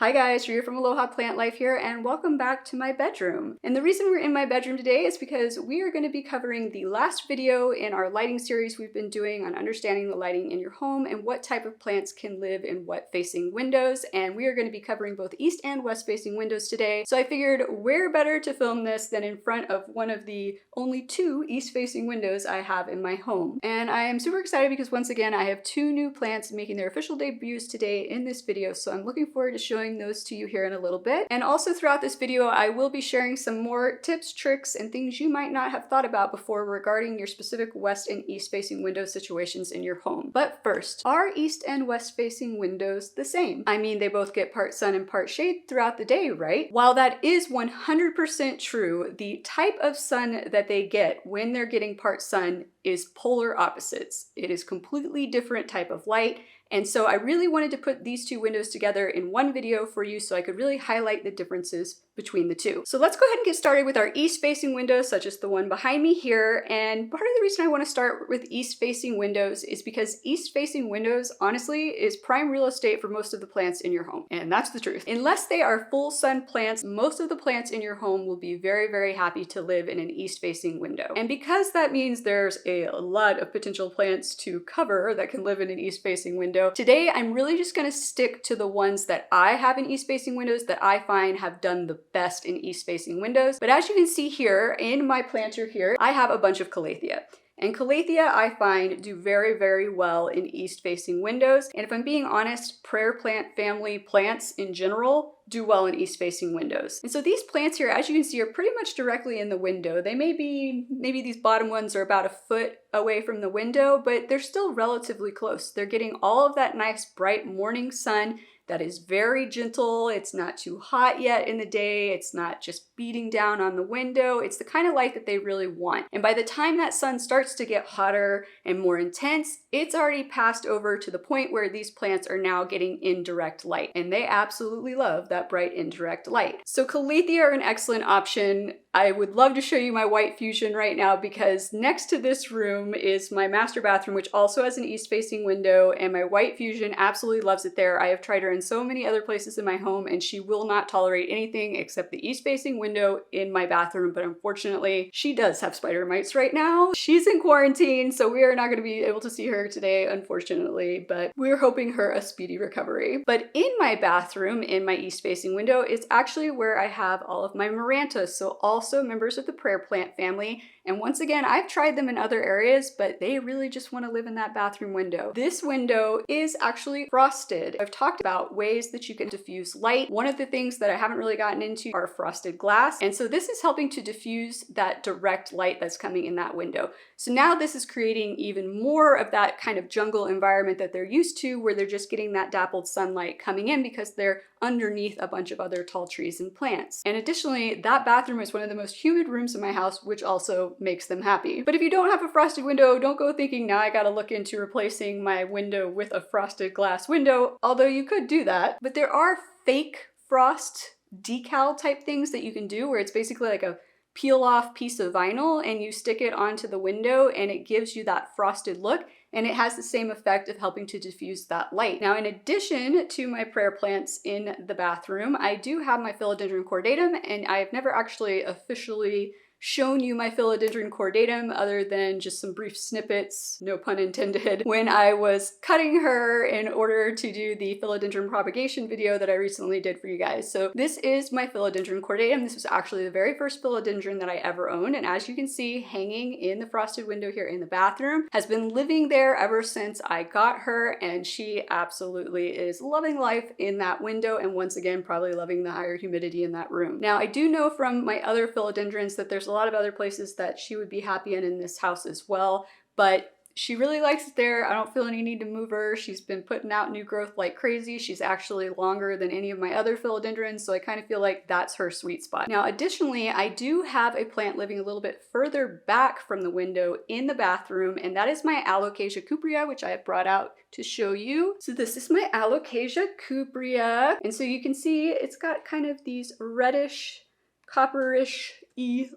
Hi guys, Rhea from Aloha Plant Life here, and welcome back to my bedroom. And the reason we're in my bedroom today is because we are going to be covering the last video in our lighting series we've been doing on understanding the lighting in your home and what type of plants can live in what facing windows. And we are going to be covering both east and west facing windows today. So I figured where better to film this than in front of one of the only two east facing windows I have in my home. And I am super excited because once again I have two new plants making their official debuts today in this video, so I'm looking forward to showing those to you here in a little bit. And also throughout this video, I will be sharing some more tips, tricks, and things you might not have thought about before regarding your specific west and east facing window situations in your home. But first, are east and west facing windows the same? I mean, they both get part sun and part shade throughout the day, right? While that is 100% true, the type of sun that they get when they're getting part sun is polar opposites. It is completely different type of light. And so I really wanted to put these two windows together in one video for you so I could really highlight the differences between the two. So let's go ahead and get started with our east facing windows, such as the one behind me here. And part of the reason I want to start with east facing windows is because east facing windows, honestly, is prime real estate for most of the plants in your home. And that's the truth. Unless they are full sun plants, most of the plants in your home will be very, very happy to live in an east facing window. And because that means there's a lot of potential plants to cover that can live in an east facing window, today I'm really just going to stick to the ones that I have in east facing windows that I find have done the best in east facing windows. But as you can see here in my planter here, I have a bunch of Calathea. And Calathea, I find, do very, very well in east-facing windows. And if I'm being honest, prayer plant family plants in general do well in east-facing windows. And so these plants here, as you can see, are pretty much directly in the window. They may be, maybe these bottom ones are about a foot away from the window, but they're still relatively close. They're getting all of that nice bright morning sun that is very gentle. It's not too hot yet in the day. It's not just beating down on the window. It's the kind of light that they really want. And by the time that sun starts to get hotter and more intense, it's already passed over to the point where these plants are now getting indirect light. And they absolutely love that bright indirect light. So Calathea are an excellent option. I would love to show you my white fusion right now because next to this room is my master bathroom, which also has an east-facing window, and my white fusion absolutely loves it there. I have tried her in so many other places in my home, and she will not tolerate anything except the east-facing window in my bathroom, but unfortunately, she does have spider mites right now. She's in quarantine, so we are not going to be able to see her today, unfortunately, but we're hoping her a speedy recovery. But in my bathroom, in my east-facing window, it's actually where I have all of my Marantas, so also members of the prayer plant family. And once again, I've tried them in other areas, but they really just want to live in that bathroom window. This window is actually frosted. I've talked about ways that you can diffuse light. One of the things that I haven't really gotten into are frosted glass. And so this is helping to diffuse that direct light that's coming in that window. So now this is creating even more of that kind of jungle environment that they're used to, where they're just getting that dappled sunlight coming in because they're underneath a bunch of other tall trees and plants. And additionally, that bathroom is one of the most humid rooms in my house, which also makes them happy. But if you don't have a frosted window, don't go thinking now I gotta look into replacing my window with a frosted glass window, although you could do that. But there are fake frost decal type things that you can do where it's basically like a peel off piece of vinyl and you stick it onto the window and it gives you that frosted look. And it has the same effect of helping to diffuse that light. Now, in addition to my prayer plants in the bathroom, I do have my Philodendron cordatum, and I have never actually officially shown you my Philodendron cordatum other than just some brief snippets, no pun intended, when I was cutting her in order to do the Philodendron propagation video that I recently did for you guys. So this is my Philodendron cordatum. This was actually the very first Philodendron that I ever owned, and as you can see, hanging in the frosted window here in the bathroom, has been living there ever since I got her, and she absolutely is loving life in that window, and once again, probably loving the higher humidity in that room. Now, I do know from my other philodendrons that there's a lot of other places that she would be happy in this house as well, but she really likes it there. I don't feel any need to move her. She's been putting out new growth like crazy. She's actually longer than any of my other philodendrons, so I kind of feel like that's her sweet spot. Now, additionally, I do have a plant living a little bit further back from the window in the bathroom, and that is my Alocasia cuprea, which I have brought out to show you. So this is my Alocasia cuprea, and so you can see it's got kind of these reddish, copperish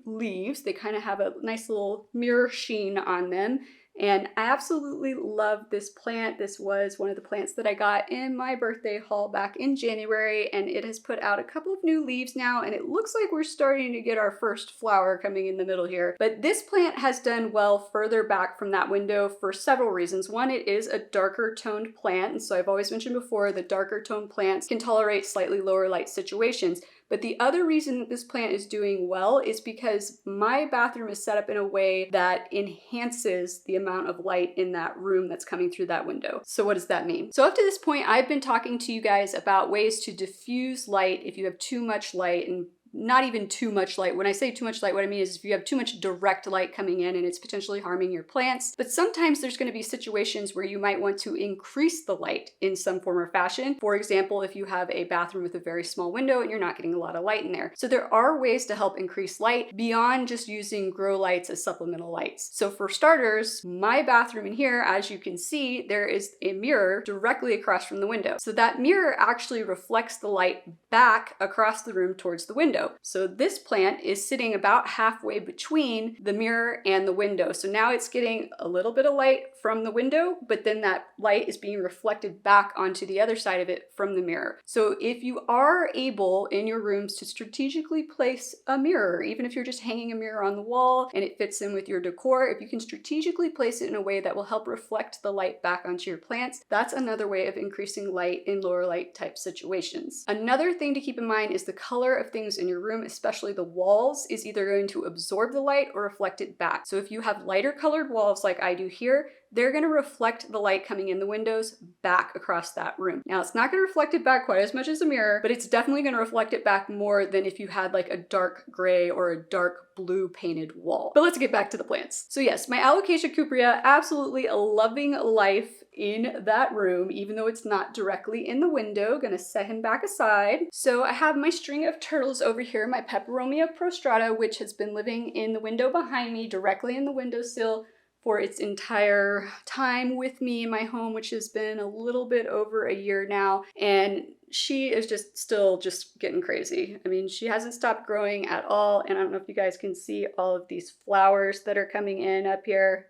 leaves. They kind of have a nice little mirror sheen on them. And I absolutely love this plant. This was one of the plants that I got in my birthday haul back in January, and it has put out a couple of new leaves now, and it looks like we're starting to get our first flower coming in the middle here. But this plant has done well further back from that window for several reasons. One, it is a darker toned plant, and so I've always mentioned before that darker toned plants can tolerate slightly lower light situations. But the other reason that this plant is doing well is because my bathroom is set up in a way that enhances the amount of light in that room that's coming through that window. So what does that mean? So up to this point, I've been talking to you guys about ways to diffuse light if you have too much light, and not even too much light. When I say too much light, what I mean is if you have too much direct light coming in and it's potentially harming your plants. But sometimes there's going to be situations where you might want to increase the light in some form or fashion. For example, if you have a bathroom with a very small window and you're not getting a lot of light in there. So there are ways to help increase light beyond just using grow lights as supplemental lights. So for starters, my bathroom in here, as you can see, there is a mirror directly across from the window. So that mirror actually reflects the light back across the room towards the window. So this plant is sitting about halfway between the mirror and the window. So now it's getting a little bit of light from the window, but then that light is being reflected back onto the other side of it from the mirror. So if you are able in your rooms to strategically place a mirror, even if you're just hanging a mirror on the wall and it fits in with your decor, if you can strategically place it in a way that will help reflect the light back onto your plants, that's another way of increasing light in lower light type situations. Another thing to keep in mind is the color of things in your room, especially the walls, is either going to absorb the light or reflect it back. So if you have lighter colored walls like I do here, they're going to reflect the light coming in the windows back across that room. Now, it's not going to reflect it back quite as much as a mirror, but it's definitely going to reflect it back more than if you had like a dark gray or a dark blue painted wall. But let's get back to the plants. So yes, my Alocasia cuprea, absolutely loving life in that room, even though it's not directly in the window. Gonna set him back aside. So I have my string of turtles over here, my Peperomia prostrata, which has been living in the window behind me, directly in the windowsill for its entire time with me in my home, which has been a little bit over a year now. And she is just still just getting crazy. I mean, she hasn't stopped growing at all. And I don't know if you guys can see all of these flowers that are coming in up here.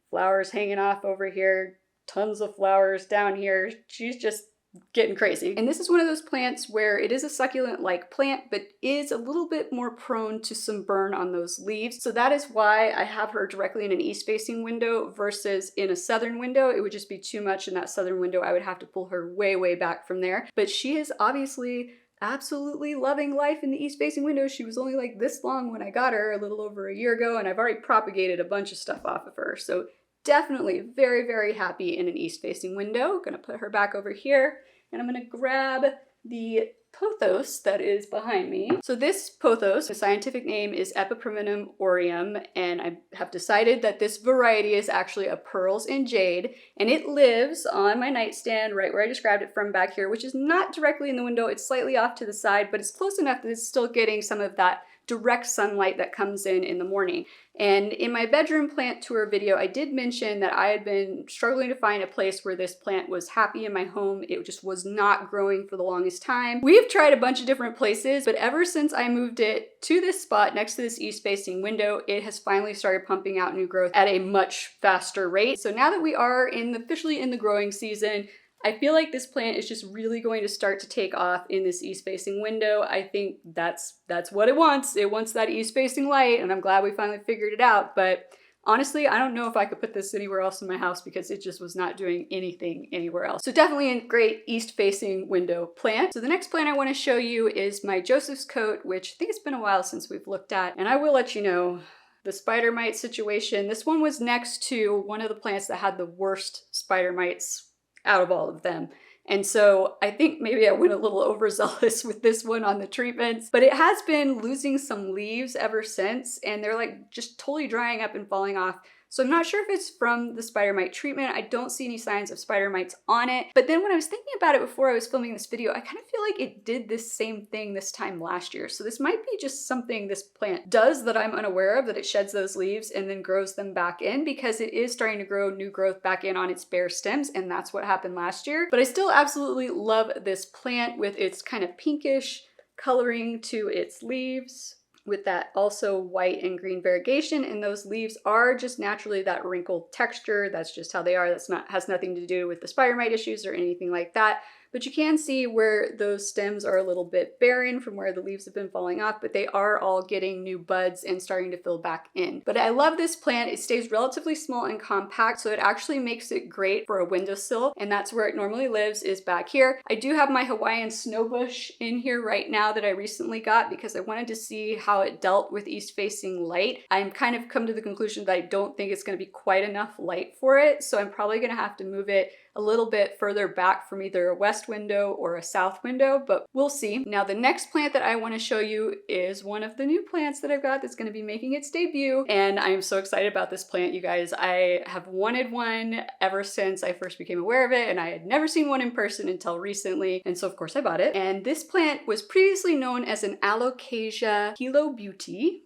Flowers hanging off over here, tons of flowers down here. She's just getting crazy. And this is one of those plants where it is a succulent-like plant, but is a little bit more prone to some burn on those leaves. So that is why I have her directly in an east-facing window versus in a southern window. It would just be too much in that southern window. I would have to pull her way, way back from there. But she is obviously absolutely loving life in the east-facing window. She was only like this long when I got her a little over a year ago, and I've already propagated a bunch of stuff off of her. So definitely very, very happy in an east-facing window. Gonna put her back over here, and I'm gonna grab the Pothos that is behind me. So this Pothos, the scientific name is Epipremnum aureum, and I have decided that this variety is actually a pearls and jade, and it lives on my nightstand right where I described it from back here, which is not directly in the window. It's slightly off to the side, but it's close enough that it's still getting some of that direct sunlight that comes in the morning. And in my bedroom plant tour video, I did mention that I had been struggling to find a place where this plant was happy in my home. It just was not growing for the longest time. We have tried a bunch of different places, but ever since I moved it to this spot next to this east-facing window, it has finally started pumping out new growth at a much faster rate. So now that we are officially in the growing season, I feel like this plant is just really going to start to take off in this east-facing window. I think that's what it wants. It wants that east-facing light, and I'm glad we finally figured it out. But honestly, I don't know if I could put this anywhere else in my house because it just was not doing anything anywhere else. So definitely a great east-facing window plant. So the next plant I want to show you is my Joseph's coat, which I think it's been a while since we've looked at, and I will let you know the spider mite situation. This one was next to one of the plants that had the worst spider mites out of all of them. And so I think maybe I went a little overzealous with this one on the treatments, but it has been losing some leaves ever since, and they're like just totally drying up and falling off. So I'm not sure if it's from the spider mite treatment. I don't see any signs of spider mites on it. But then when I was thinking about it before I was filming this video, I kind of feel like it did this same thing this time last year. So this might be just something this plant does that I'm unaware of, that it sheds those leaves and then grows them back in, because it is starting to grow new growth back in on its bare stems, and that's what happened last year. But I still absolutely love this plant with its kind of pinkish coloring to its leaves. with that also white and green variegation, and those leaves are just naturally that wrinkled texture. That's just how they are. Has nothing to do with the spider mite issues or anything like that. But you can see where those stems are a little bit barren from where the leaves have been falling off, but they are all getting new buds and starting to fill back in. But I love this plant. It stays relatively small and compact, so it actually makes it great for a windowsill, and that's where it normally lives, is back here. I do have my Hawaiian snowbush in here right now that I recently got because I wanted to see how it dealt with east-facing light. I'm kind of come to the conclusion that I don't think it's going to be quite enough light for it, so I'm probably going to have to move it a little bit further back from either a west window or a south window, but we'll see. Now, the next plant that I want to show you is one of the new plants that I've got that's going to be making its debut, and I'm so excited about this plant, you guys. I have wanted one ever since I first became aware of it, and I had never seen one in person until recently, and so of course I bought it. And this plant was previously known as an Alocasia Hilo Beauty.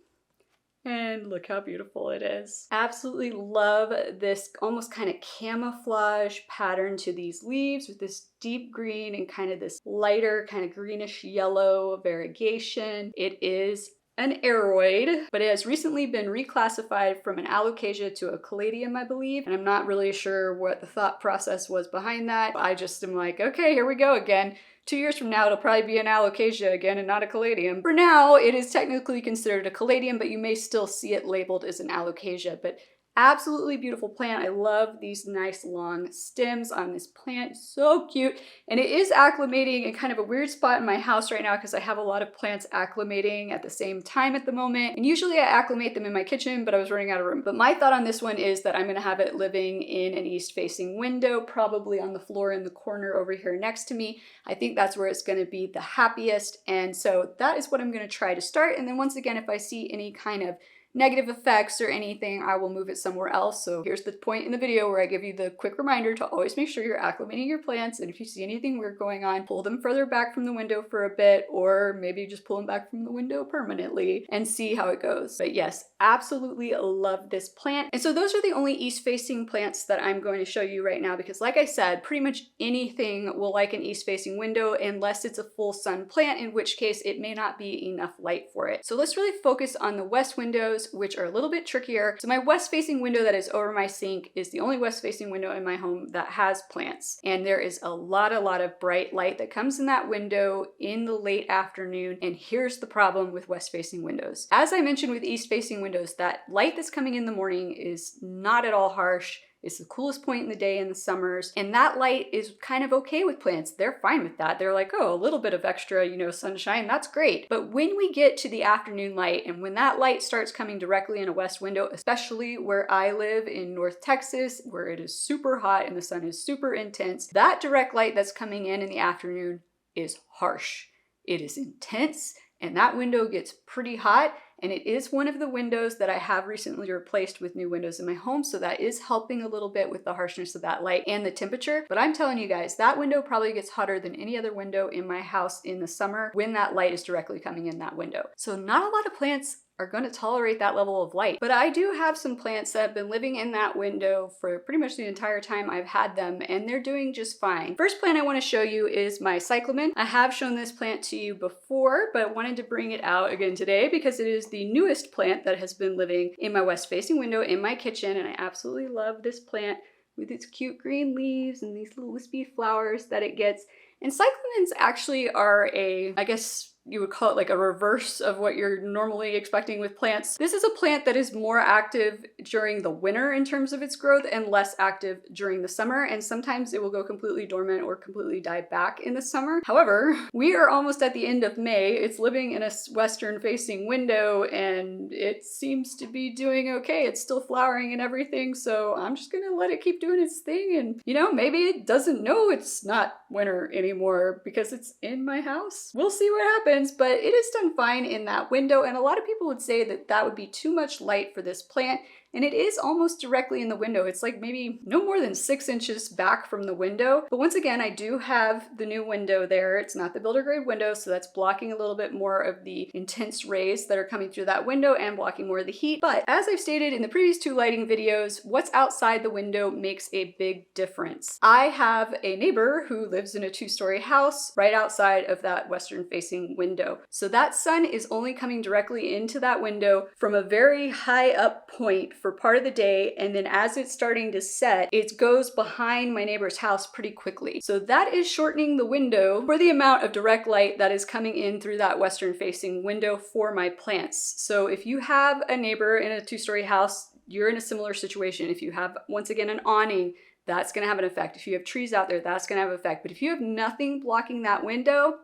And look how beautiful it is. Absolutely love this almost kind of camouflage pattern to these leaves with this deep green and kind of this lighter kind of greenish yellow variegation. It is an aroid, but it has recently been reclassified from an Alocasia to a Caladium, I believe. And I'm not really sure what the thought process was behind that. I just am like, okay, here we go again. 2 years from now, it'll probably be an Alocasia again and not a Caladium. For now, it is technically considered a Caladium, but you may still see it labeled as an Alocasia. But absolutely beautiful plant. I love these nice long stems on this plant. So cute. And it is acclimating in kind of a weird spot in my house right now because I have a lot of plants acclimating at the same time at the moment. And usually I acclimate them in my kitchen, but I was running out of room. But my thought on this one is that I'm going to have it living in an east-facing window, probably on the floor in the corner over here next to me. I think that's where it's going to be the happiest. And so that is what I'm going to try to start. And then once again, if I see any kind of negative effects or anything, I will move it somewhere else. So here's the point in the video where I give you the quick reminder to always make sure you're acclimating your plants, and if you see anything weird going on, pull them further back from the window for a bit, or maybe just pull them back from the window permanently and see how it goes. But yes, absolutely love this plant. And so those are the only east-facing plants that I'm going to show you right now because, like I said, pretty much anything will like an east-facing window unless it's a full sun plant, in which case it may not be enough light for it. So let's really focus on the west windows, which are a little bit trickier. So my west-facing window that is over my sink is the only west-facing window in my home that has plants. And there is a lot of bright light that comes in that window in the late afternoon. And here's the problem with west-facing windows. As I mentioned with east-facing windows, that light that's coming in the morning is not at all harsh. It's the coolest point in the day in the summers, and that light is kind of okay with plants. They're fine with that. They're like, oh, a little bit of extra, sunshine, that's great. But when we get to the afternoon light, and when that light starts coming directly in a west window, especially where I live in North Texas, where it is super hot and the sun is super intense, that direct light that's coming in the afternoon is harsh. It is intense, and that window gets pretty hot. And it is one of the windows that I have recently replaced with new windows in my home, so that is helping a little bit with the harshness of that light and the temperature. But I'm telling you guys, that window probably gets hotter than any other window in my house in the summer when that light is directly coming in that window. So not a lot of plants are going to tolerate that level of light. But I do have some plants that have been living in that window for pretty much the entire time I've had them, and they're doing just fine. First plant I want to show you is my Cyclamen. I have shown this plant to you before, but wanted to bring it out again today because it is the newest plant that has been living in my west-facing window in my kitchen, and I absolutely love this plant with its cute green leaves and these little wispy flowers that it gets. And cyclamens actually are I guess you would call it like a reverse of what you're normally expecting with plants. This is a plant that is more active during the winter in terms of its growth and less active during the summer, and sometimes it will go completely dormant or completely die back in the summer. However, we are almost at the end of May. It's living in a western facing window and it seems to be doing okay. It's still flowering and everything, so I'm just gonna let it keep doing its thing, and maybe it doesn't know it's not winter anymore because it's in my house. We'll see what happens. But it has done fine in that window, and a lot of people would say that that would be too much light for this plant. and it is almost directly in the window. It's like maybe no more than 6 inches back from the window. But once again, I do have the new window there. It's not the builder grade window, so that's blocking a little bit more of the intense rays that are coming through that window and blocking more of the heat. But as I've stated in the previous 2 lighting videos, what's outside the window makes a big difference. I have a neighbor who lives in a 2-story house right outside of that western facing window. So that sun is only coming directly into that window from a very high up point for part of the day, and then as it's starting to set, it goes behind my neighbor's house pretty quickly. So that is shortening the window for the amount of direct light that is coming in through that western facing window for my plants. So if you have a neighbor in a 2-story house, you're in a similar situation. If you have, once again, an awning, that's gonna have an effect. If you have trees out there, that's gonna have an effect. But if you have nothing blocking that window,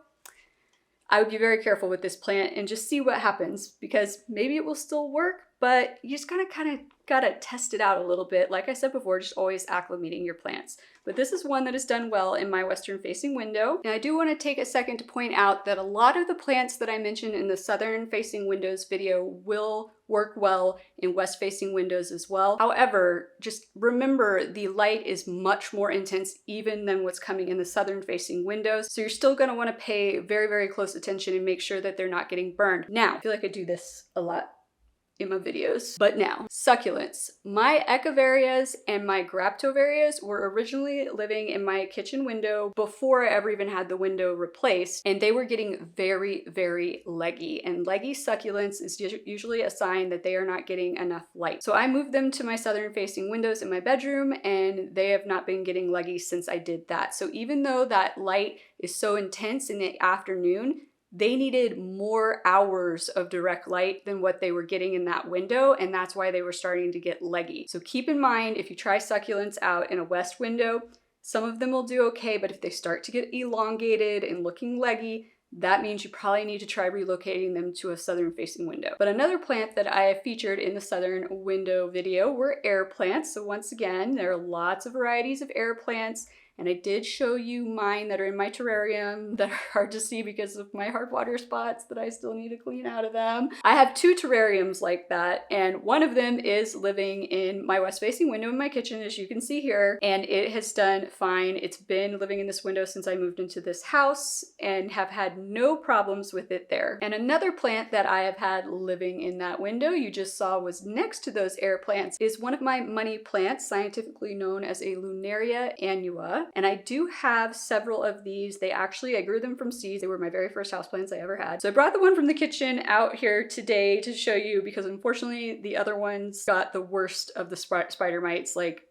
I would be very careful with this plant and just see what happens, because maybe it will still work, but you just gotta test it out a little bit. Like I said before, just always acclimating your plants. But this is one that has done well in my western facing window. And I do want to take a second to point out that a lot of the plants that I mentioned in the southern facing windows video will work well in west facing windows as well. However, just remember the light is much more intense even than what's coming in the southern facing windows. So you're still going to want to pay very, very close attention and make sure that they're not getting burned. Now, I feel like I do this a lot in my videos. But now, succulents. My echeverias and my graptoverias were originally living in my kitchen window before I ever even had the window replaced, and they were getting very, very leggy. And leggy succulents is usually a sign that they are not getting enough light. So I moved them to my southern facing windows in my bedroom, and they have not been getting leggy since I did that. So even though that light is so intense in the afternoon, they needed more hours of direct light than what they were getting in that window, and that's why they were starting to get leggy. So keep in mind, if you try succulents out in a west window, some of them will do okay, but if they start to get elongated and looking leggy, that means you probably need to try relocating them to a southern facing window. But another plant that I have featured in the southern window video were air plants. So once again, there are lots of varieties of air plants, and I did show you mine that are in my terrarium that are hard to see because of my hard water spots that I still need to clean out of them. I have 2 terrariums like that, and one of them is living in my west facing window in my kitchen, as you can see here, and it has done fine. It's been living in this window since I moved into this house and have had no problems with it there. And another plant that I have had living in that window you just saw was next to those air plants is one of my money plants, scientifically known as a Lunaria annua. And I do have several of these. I grew them from seeds. They were my very first houseplants I ever had. So I brought the one from the kitchen out here today to show you, because unfortunately the other ones got the worst of the spider mites. Like,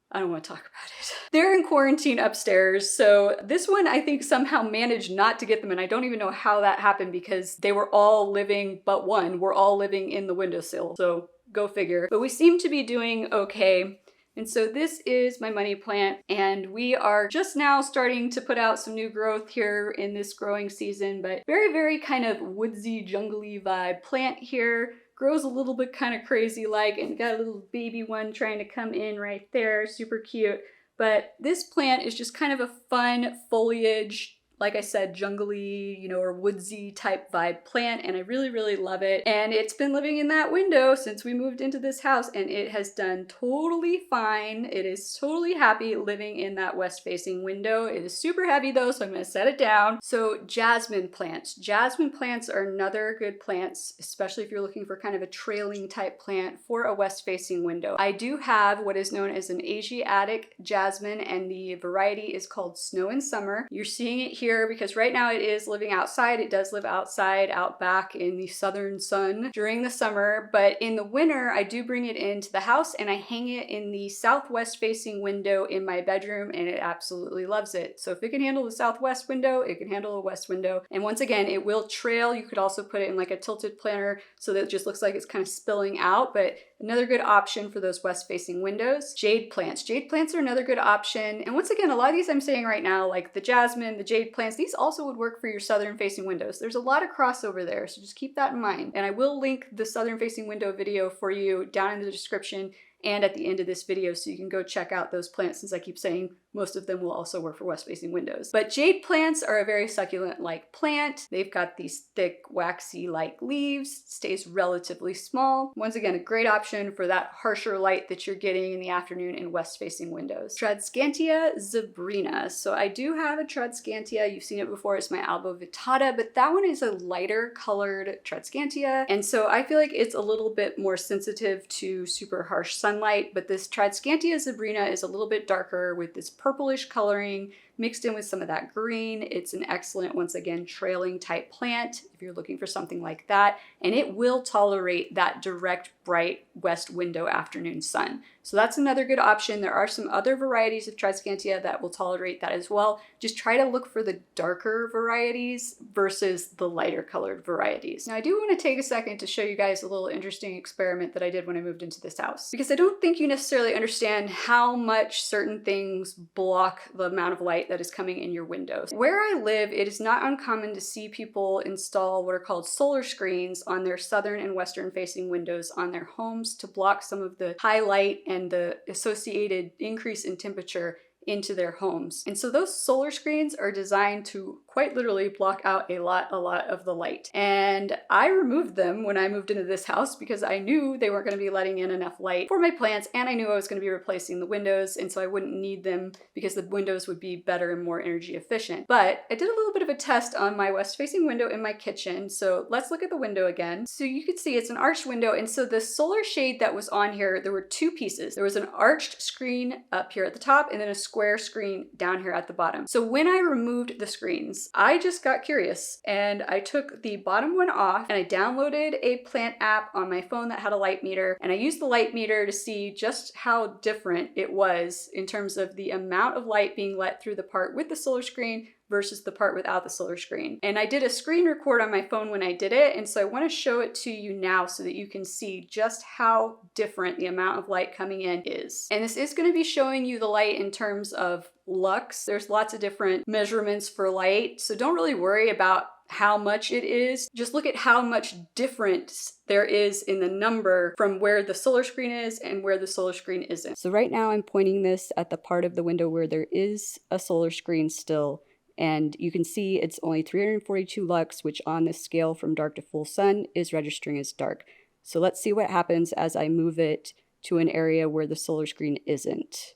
I don't want to talk about it. They're in quarantine upstairs. So this one, I think, somehow managed not to get them. And I don't even know how that happened, because they were all living, but one, were all living in the windowsill. So go figure. But we seem to be doing okay. And so this is my money plant, and we are just now starting to put out some new growth here in this growing season, but very, very kind of woodsy, jungly vibe plant here. Grows a little bit kind of crazy like, and got a little baby one trying to come in right there, super cute. But this plant is just kind of a fun foliage, like I said, jungly, or woodsy type vibe plant, and I really, really love it. And it's been living in that window since we moved into this house, and it has done totally fine. It is totally happy living in that west facing window. It is super heavy though, so I'm gonna set it down. So jasmine plants. Jasmine plants are another good plants, especially if you're looking for kind of a trailing type plant for a west facing window. I do have what is known as an Asiatic jasmine, and the variety is called Snow in Summer. You're seeing it here because right now it is living outside. It does live outside, out back in the southern sun during the summer, but in the winter I do bring it into the house and I hang it in the southwest facing window in my bedroom, and it absolutely loves it. So if it can handle the southwest window, it can handle a west window. And once again, it will trail. You could also put it in like a tilted planter so that it just looks like it's kind of spilling out, but another good option for those west facing windows. Jade plants. Jade plants are another good option. And once again, a lot of these I'm saying right now, like the jasmine, the jade plants, these also would work for your southern facing windows. There's a lot of crossover there, so just keep that in mind. And I will link the southern facing window video for you down in the description and at the end of this video, so you can go check out those plants, since I keep saying most of them will also work for west-facing windows. But jade plants are a very succulent-like plant. They've got these thick, waxy-like leaves, stays relatively small. Once again, a great option for that harsher light that you're getting in the afternoon in west-facing windows. Tradescantia zebrina. So I do have a Tradescantia. You've seen it before. It's my alba vittata, but that one is a lighter colored Tradescantia. And so I feel like it's a little bit more sensitive to super harsh sunlight, but this Tradescantia zebrina is a little bit darker with this purplish coloring mixed in with some of that green. It's an excellent, once again, trailing type plant if you're looking for something like that, and it will tolerate that direct, bright west window afternoon sun. So that's another good option. There are some other varieties of Tradescantia that will tolerate that as well. Just try to look for the darker varieties versus the lighter colored varieties. Now I do want to take a second to show you guys a little interesting experiment that I did when I moved into this house, because I don't think you necessarily understand how much certain things block the amount of light that is coming in your windows. Where I live, it is not uncommon to see people install what are called solar screens on their southern and western facing windows on their homes to block some of the high light and the associated increase in temperature into their homes. And so those solar screens are designed to quite literally block out a lot of the light. And I removed them when I moved into this house because I knew they weren't going to be letting in enough light for my plants, and I knew I was going to be replacing the windows, and so I wouldn't need them because the windows would be better and more energy efficient. But I did a little bit of a test on my west-facing window in my kitchen. So let's look at the window again. So you can see it's an arched window, and so the solar shade that was on here, there were two pieces. There was an arched screen up here at the top and then a square screen down here at the bottom. So when I removed the screens, I just got curious and I took the bottom one off and I downloaded a plant app on my phone that had a light meter, and I used the light meter to see just how different it was in terms of the amount of light being let through the part with the solar screen versus the part without the solar screen. And I did a screen record on my phone when I did it, and so I want to show it to you now so that you can see just how different the amount of light coming in is. And this is going to be showing you the light in terms of lux. There's lots of different measurements for light, so don't really worry about how much it is. Just look at how much difference there is in the number from where the solar screen is and where the solar screen isn't. So right now I'm pointing this at the part of the window where there is a solar screen still, and you can see it's only 342 lux, which on this scale from dark to full sun is registering as dark. So let's see what happens as I move it to an area where the solar screen isn't.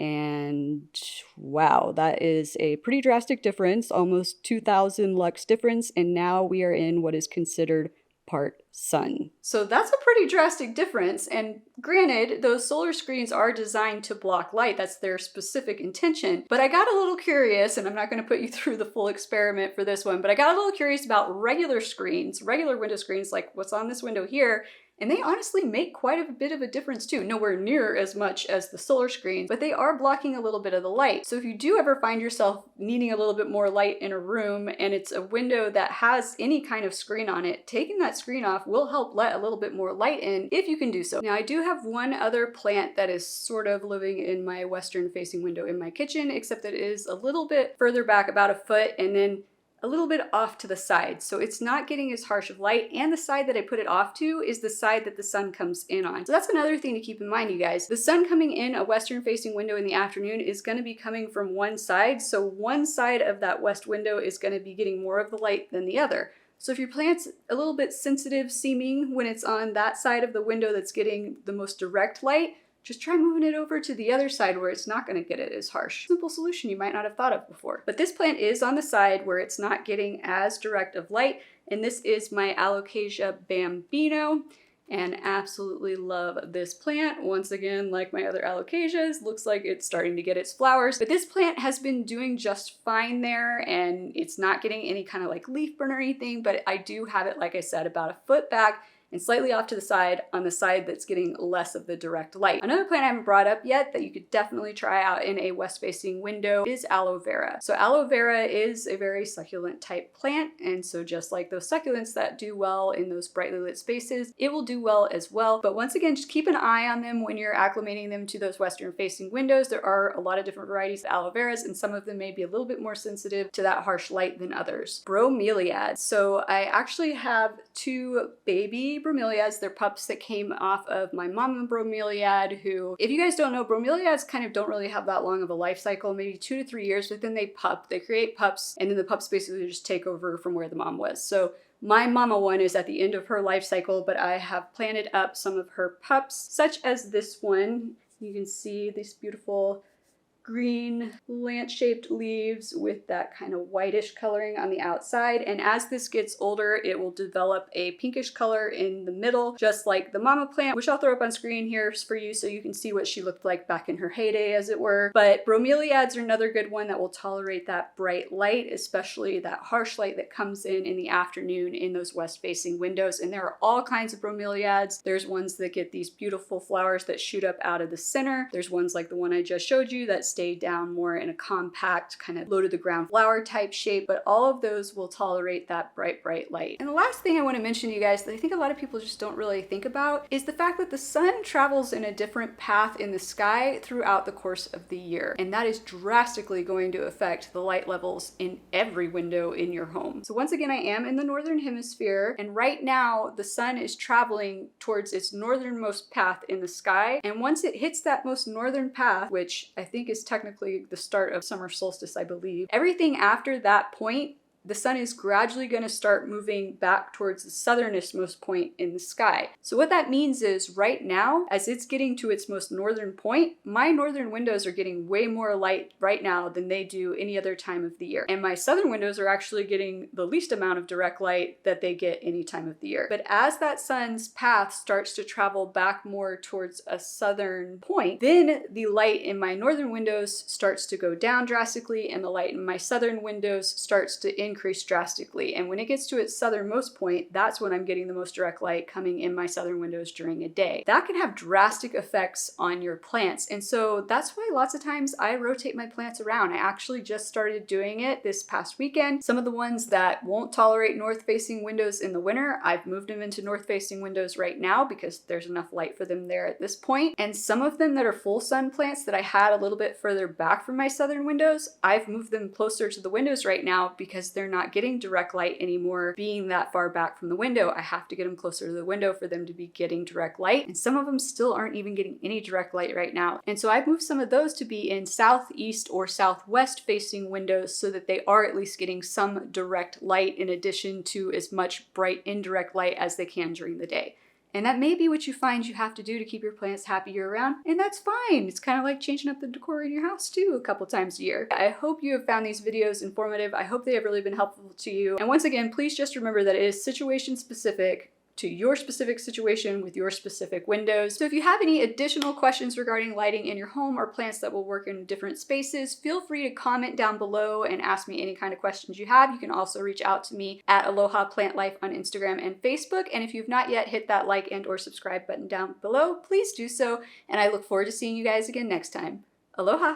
And wow, that is a pretty drastic difference, almost 2000 lux difference, and now we are in what is considered part sun. So that's a pretty drastic difference, and granted, those solar screens are designed to block light. That's their specific intention. But I got a little curious, and I'm not going to put you through the full experiment for this one, but I got a little curious about regular screens, regular window screens like what's on this window here. And they honestly make quite a bit of a difference too. Nowhere near as much as the solar screens, but they are blocking a little bit of the light. So if you do ever find yourself needing a little bit more light in a room and it's a window that has any kind of screen on it, taking that screen off will help let a little bit more light in if you can do so. Now I do have one other plant that is sort of living in my western facing window in my kitchen, except that it is a little bit further back, about a foot, and then a little bit off to the side. So it's not getting as harsh of light, and the side that I put it off to is the side that the sun comes in on. So that's another thing to keep in mind, you guys. The sun coming in a western facing window in the afternoon is going to be coming from one side. So one side of that west window is going to be getting more of the light than the other. So if your plant's a little bit sensitive seeming when it's on that side of the window that's getting the most direct light, just try moving it over to the other side where it's not going to get it as harsh. Simple solution you might not have thought of before. But this plant is on the side where it's not getting as direct of light, and this is my Alocasia bambino, and absolutely love this plant. Once again, like my other Alocasias, looks like it's starting to get its flowers, but this plant has been doing just fine there, and it's not getting any kind of like leaf burn or anything, but I do have it, like I said, about a foot back and slightly off to the side on the side that's getting less of the direct light. Another plant I haven't brought up yet that you could definitely try out in a west-facing window is aloe vera. So aloe vera is a very succulent type plant, and so just like those succulents that do well in those brightly lit spaces, it will do well as well. But once again, just keep an eye on them when you're acclimating them to those western-facing windows. There are a lot of different varieties of aloe veras, and some of them may be a little bit more sensitive to that harsh light than others. Bromeliads. So I actually have two baby bromeliads. They're pups that came off of my mama bromeliad, who, if you guys don't know, bromeliads kind of don't really have that long of a life cycle, maybe 2 to 3 years, but then they pup. They create pups, and then the pups basically just take over from where the mom was. So my mama one is at the end of her life cycle, but I have planted up some of her pups, such as this one. You can see these beautiful green lance-shaped leaves with that kind of whitish coloring on the outside, and as this gets older it will develop a pinkish color in the middle, just like the mama plant, which I'll throw up on screen here for you so you can see what she looked like back in her heyday, as it were. But bromeliads are another good one that will tolerate that bright light, especially that harsh light that comes in the afternoon in those west-facing windows. And there are all kinds of bromeliads. There's ones that get these beautiful flowers that shoot up out of the center. There's ones like the one I just showed you that stay down more in a compact kind of low to the ground flower type shape, but all of those will tolerate that bright light. And the last thing I want to mention to you guys that I think a lot of people just don't really think about is the fact that the sun travels in a different path in the sky throughout the course of the year, and that is drastically going to affect the light levels in every window in your home. So once again, I am in the northern hemisphere, and right now the sun is traveling towards its northernmost path in the sky, and once it hits that most northern path, which I think is technically the start of summer solstice, I believe, everything after that point, the sun is gradually going to start moving back towards the southernmost point in the sky. So what that means is right now, as it's getting to its most northern point, my northern windows are getting way more light right now than they do any other time of the year. And my southern windows are actually getting the least amount of direct light that they get any time of the year. But as that sun's path starts to travel back more towards a southern point, then the light in my northern windows starts to go down drastically, and the light in my southern windows starts to increase drastically. And when it gets to its southernmost point, that's when I'm getting the most direct light coming in my southern windows during a day. That can have drastic effects on your plants. And so that's why lots of times I rotate my plants around. I actually just started doing it this past weekend. Some of the ones that won't tolerate north-facing windows in the winter, I've moved them into north-facing windows right now because there's enough light for them there at this point. And some of them that are full sun plants that I had a little bit further back from my southern windows, I've moved them closer to the windows right now because they're not getting direct light anymore being that far back from the window. I have to get them closer to the window for them to be getting direct light, and some of them still aren't even getting any direct light right now. And so I've moved some of those to be in southeast or southwest facing windows so that they are at least getting some direct light in addition to as much bright indirect light as they can during the day. And that may be what you find you have to do to keep your plants happy year-round, and that's fine. It's kind of like changing up the decor in your house too a couple times a year. I hope you have found these videos informative. I hope they have really been helpful to you. And once again, please just remember that it is situation specific to your specific situation with your specific windows. So if you have any additional questions regarding lighting in your home or plants that will work in different spaces, feel free to comment down below and ask me any kind of questions you have. You can also reach out to me at Aloha Plant Life on Instagram and Facebook. And if you've not yet hit that like and or subscribe button down below, please do so. And I look forward to seeing you guys again next time. Aloha!